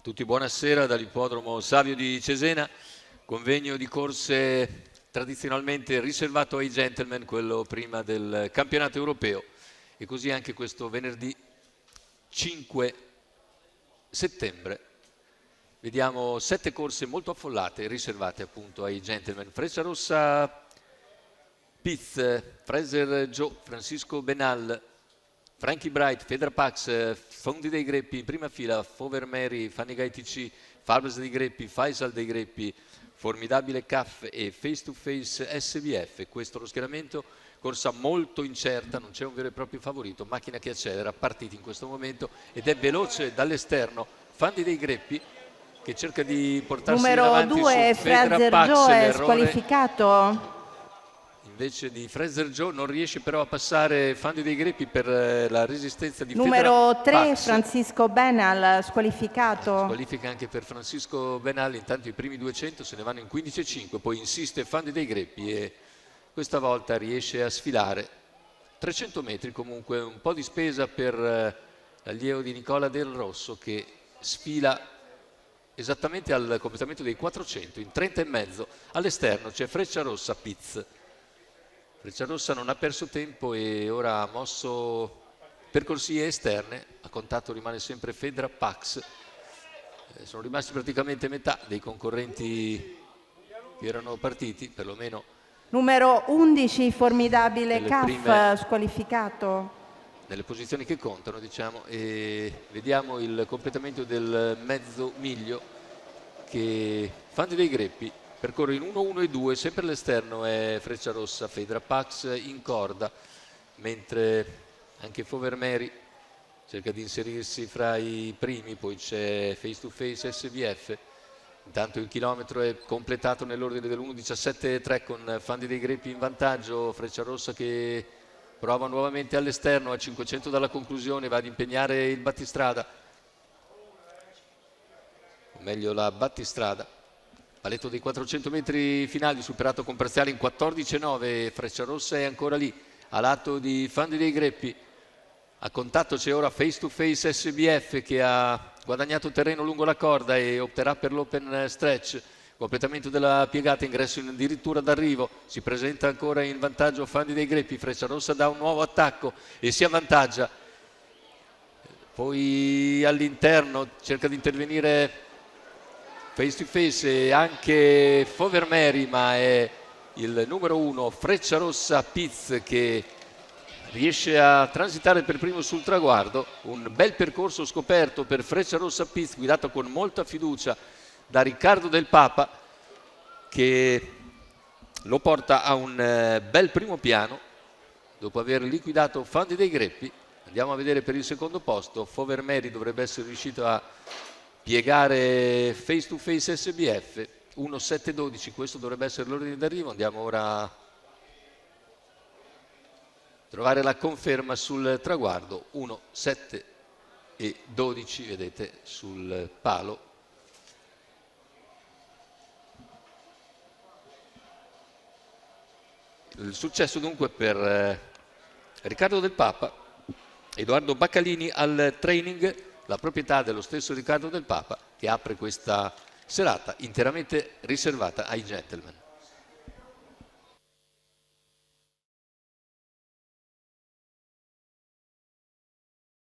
Tutti buonasera dall'ippodromo Savio di Cesena, convegno di corse tradizionalmente riservato ai gentleman, quello prima del campionato europeo, e così anche questo venerdì 5 settembre. Vediamo 7 corse molto affollate, riservate appunto ai gentleman. Frecciarossa Piz, Fraser Joe, Francisco Benal, Frankie Bright, Fedra Pax, Fondi dei Greppi in prima fila, Fover Mary, Fanny Guy TC, Farbes dei Greppi, Faisal dei Greppi, Formidabile CAF e Face to Face SBF. Questo è lo schieramento, corsa molto incerta, non c'è un vero e proprio favorito, macchina che accelera, partiti in questo momento ed è veloce dall'esterno. Fanny dei Greppi che cerca di portarsi in avanti numero 2 su Fedra Fraser Pax, Joe è squalificato. Invece di Fraser Joe non riesce però a passare Fanny dei Greppi per la resistenza di numero 3 Pax. Francisco Benal squalificato. Squalifica anche per Francisco Benal, intanto i primi 200 se ne vanno in 15,5, poi insiste Fanny dei Greppi e questa volta riesce a sfilare 300 metri, comunque un po' di spesa per l'allievo di Nicola Del Rosso che sfila esattamente al completamento dei 400 in 30,5. All'esterno c'è Frecciarossa Piz. Frecciarossa non ha perso tempo e ora ha mosso per corsie esterne, a contatto rimane sempre Fedra Pax. Sono rimasti praticamente metà dei concorrenti che erano partiti, perlomeno. Numero 11 Formidabile CAF squalificato. Nelle posizioni che contano, diciamo, e vediamo il completamento del mezzo miglio che Fanny dei Greppi percorre in 1, 1 e 2, sempre all'esterno è Frecciarossa, Fedra Pax in corda, mentre anche Fover Mary cerca di inserirsi fra i primi, poi c'è Face to Face SBF. Intanto il chilometro è completato nell'ordine dell'1:17,3 con Fanny dei Greppi in vantaggio, Frecciarossa che prova nuovamente all'esterno a 500 dalla conclusione, va ad impegnare il battistrada, o meglio la battistrada. Paletto dei 400 metri finali superato con parziale in 14,9, Frecciarossa è ancora lì a lato di Fanny dei Greppi. A contatto c'è ora Face to Face SBF che ha guadagnato terreno lungo la corda e opterà per l'open stretch. Completamento della piegata, ingresso addirittura d'arrivo, si presenta ancora in vantaggio Fanny dei Greppi, Frecciarossa dà un nuovo attacco e si avvantaggia. Poi all'interno cerca di intervenire Face to Face e anche Fover Mary, ma è il numero 1 Frecciarossa Piz che riesce a transitare per primo sul traguardo. Un bel percorso scoperto per Frecciarossa Piz, guidato con molta fiducia da Riccardo Del Papa, che lo porta a un bel primo piano dopo aver liquidato Fanny dei Greppi. Andiamo a vedere per il secondo posto. Fover Mary dovrebbe essere riuscito a piegare Face to Face SBF 1,7,12, questo dovrebbe essere l'ordine d'arrivo. Andiamo ora a trovare la conferma sul traguardo. 1,7,12, vedete sul palo. Il successo dunque per Riccardo Del Papa, Edoardo Baccalini al training, la proprietà dello stesso Riccardo Del Papa che apre questa serata interamente riservata ai gentleman.